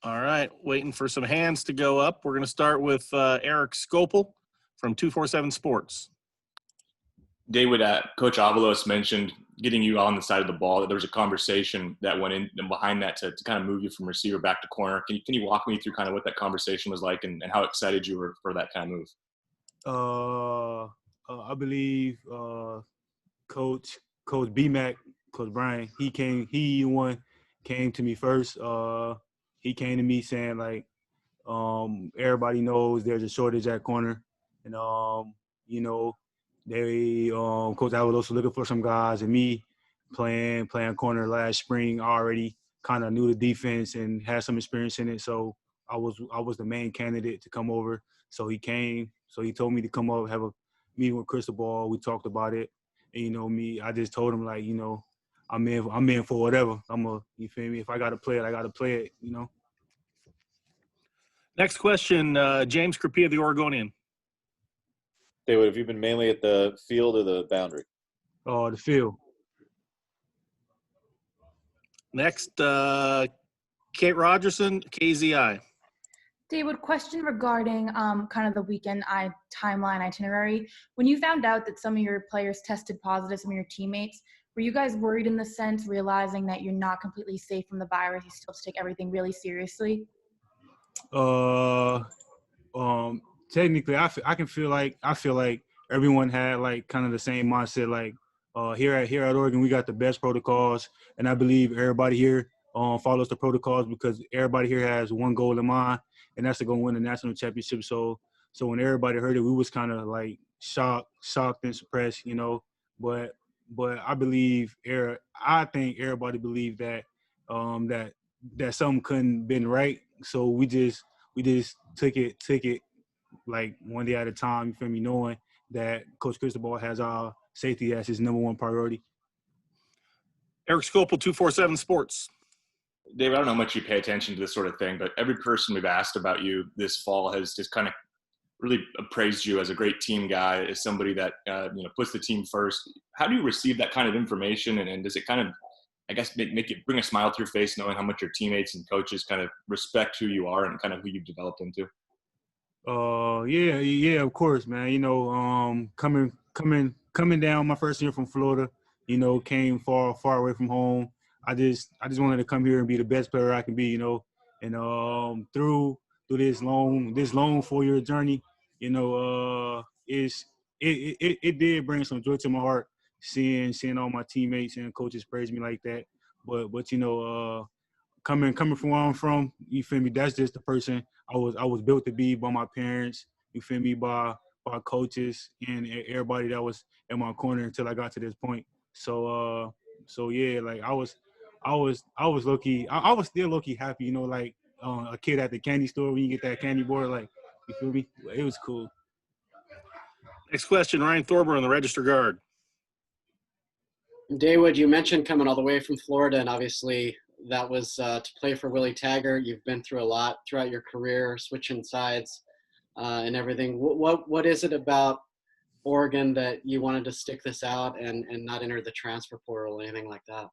All right, waiting for some hands to go up. We're going to start with Eric Scopel from 247 Sports. Daewood, Coach Avalos mentioned getting you on the side of the ball, that there was a conversation that went in and behind that to kind of move you from receiver back to corner. Can you walk me through kind of what that conversation was like and how excited you were for that kind of move? I believe Coach B-Mac, Coach Brian, he came to me first. He came to me saying, like, everybody knows there's a shortage at corner. And, Coach Daewood was looking for some guys, and me playing corner last spring, I already kind of knew the defense and had some experience in it. So I was the main candidate to come over. So he came. So he told me to come up, have a meeting with Crystal Ball. We talked about it. And, I just told him, like, I'm in for whatever. You feel me? If I got to play it, I got to play it, Next question, James Crapia, the Oregonian. Daewood, have you been mainly at the field or the boundary? Oh, the field. Next, Kate Rogerson, KZI. Daewood, question regarding kind of the weekend timeline itinerary. When you found out that some of your players tested positive, some of your teammates, were you guys worried in the sense, realizing that you're not completely safe from the virus, you still have to take everything really seriously? Technically, I feel like everyone had like kind of the same mindset. Like here at Oregon, we got the best protocols, and I believe everybody here follows the protocols because everybody here has one goal in mind, and that's to go win the national championship. So when everybody heard it, we was kind of like shocked and suppressed, But I think everybody believed that that something couldn't been right. So we just took it like one day at a time, you feel me, knowing that Coach Cristobal has our safety as his number one priority. Eric Scopel, 247 Sports. David, I don't know how much you pay attention to this sort of thing, but every person we've asked about you this fall has just kind of really appraised you as a great team guy, as somebody that puts the team first. How do you receive that kind of information, and does it kind of, I guess, make you bring a smile to your face knowing how much your teammates and coaches kind of respect who you are and kind of who you've developed into? Yeah, of course, man. Coming down my first year from Florida, came far away from home. I just wanted to come here and be the best player I can be, And through this long 4-year journey, it did bring some joy to my heart seeing all my teammates and coaches praise me like that. But coming from where I'm from, you feel me? That's just the person I was built to be by my parents. You feel me? By coaches and everybody that was in my corner until I got to this point. So yeah, like I was low key. I was still low key happy. Like a kid at the candy store when you get that candy bar. Like, you feel me? It was cool. Next question, Ryan Thorburn, the Register Guard. Daewood, you mentioned coming all the way from Florida, and obviously that was to play for Willie Taggart. You've been through a lot throughout your career, switching sides and everything. What is it about Oregon that you wanted to stick this out and not enter the transfer portal or anything like that?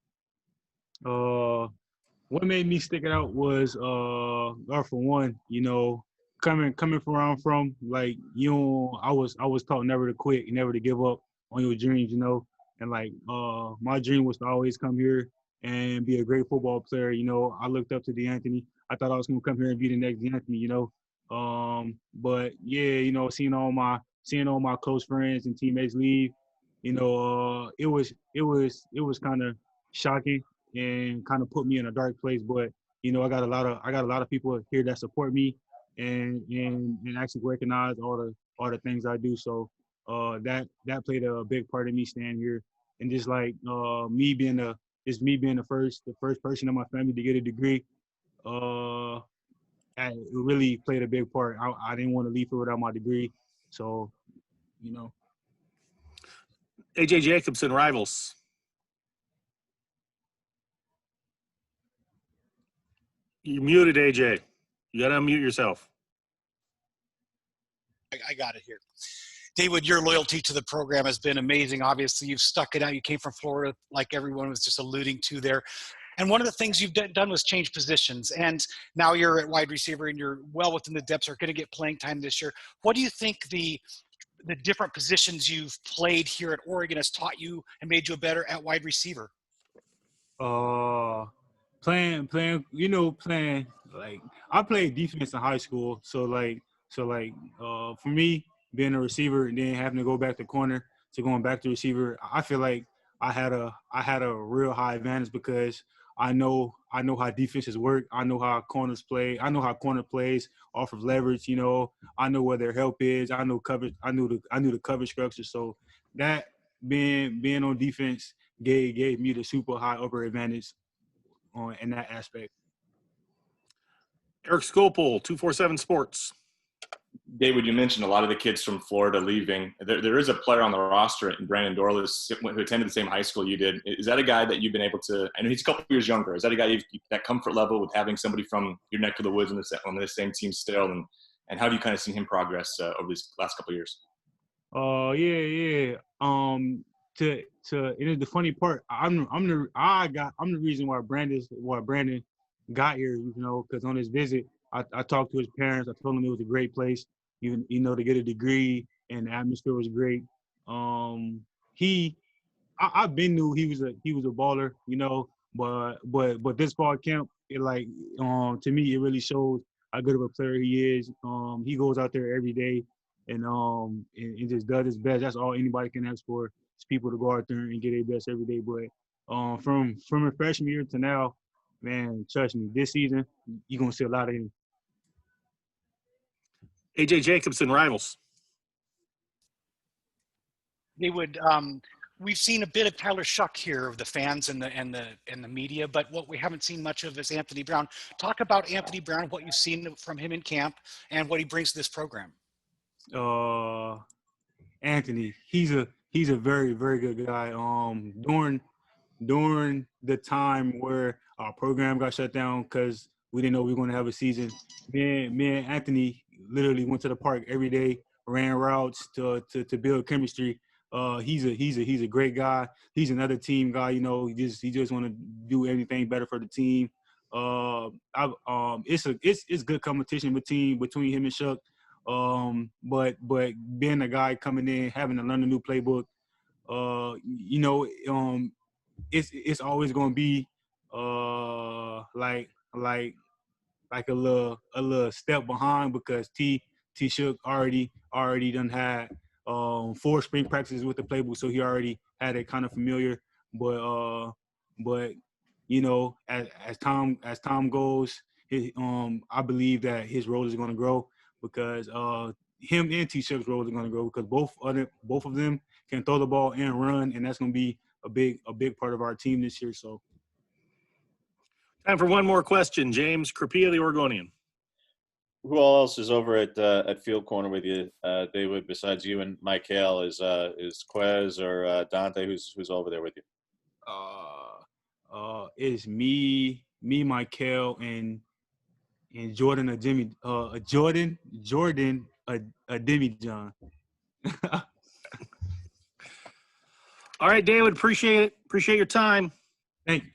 What made me stick it out was, for one, coming from where I'm from, like, I was taught never to quit, never to give up on your dreams, and like my dream was to always come here and be a great football player. I looked up to DeAnthony. I thought I was gonna come here and be the next DeAnthony, But yeah, seeing all my close friends and teammates leave, it was kind of shocking and kind of put me in a dark place. But I got a lot of people here that support me and actually recognize all the things I do. So that played a big part of me staying here, and just like me being the first person in my family to get a degree. It really played a big part. I didn't want to leave here without my degree, so AJ Jacobson, Rivals. You're muted, AJ. You got to unmute yourself. I got it here. Daewood, your loyalty to the program has been amazing. Obviously, you've stuck it out. You came from Florida, like everyone was just alluding to there. And one of the things you've done was change positions. And now you're at wide receiver and you're well within the depths, are going to get playing time this year. What do you think the different positions you've played here at Oregon has taught you and made you better at wide receiver? Playing, like I played defense in high school, so for me being a receiver and then having to go back to corner to going back to receiver, I feel like I had a real high advantage because I know how defenses work. I know how corners play. I know how corner plays off of leverage. I know where their help is. I know coverage. I knew the coverage structure. So that being on defense gave me the super high upper advantage in that aspect. Eric Skopel, 247 Sports. David, you mentioned a lot of the kids from Florida leaving. There is a player on the roster, Brandon Doorless, who attended the same high school you did. Is that a guy that you've been able to – I know he's a couple years younger. Is that a guy that comfort level with having somebody from your neck of the woods on the same team still? And how have you kind of seen him progress over these last couple of years? Yeah. The funny part, I'm the reason why Brandon got here, because on his visit, I talked to his parents. I told him it was a great place, to get a degree, and the atmosphere was great. I've been knew he was a baller, but this fall camp, to me, it really shows how good of a player he is. He goes out there every day and just does his best. That's all anybody can ask for, is people to go out there and get their best every day. But from a freshman year to now, man, trust me, this season you're gonna see a lot of him. AJ Jacobson, Rivals. We've seen a bit of Tyler Shuck here of the fans and the media, but what we haven't seen much of is Anthony Brown. Talk about Anthony Brown, what you've seen from him in camp, and what he brings to this program. Anthony, he's a very, very good guy. During the time where our program got shut down because we didn't know we were going to have a season, me and Anthony literally went to the park every day, ran routes to build chemistry. He's a great guy. He's another team guy. He just want to do anything better for the team. It's good competition between him and Shuck. But being a guy coming in, having to learn a new playbook, it's always gonna be like a little step behind because T Shook already done had 4 spring practices with the playbook, so he already had it kind of familiar. But as time goes, I believe that his role is gonna grow because him and T Shook's role is gonna grow because both of them can throw the ball and run, and that's gonna be a big part of our team this year. So. Time for one more question. James Crapia, the Oregonian. Who all else is over at field corner with you, David, besides you and Mike Hale? Is Quez or Dante? Who's over there with you? It's me, Mike Hale, and Jordan a Demi John. All right, David. Appreciate it. Appreciate your time. Thank you.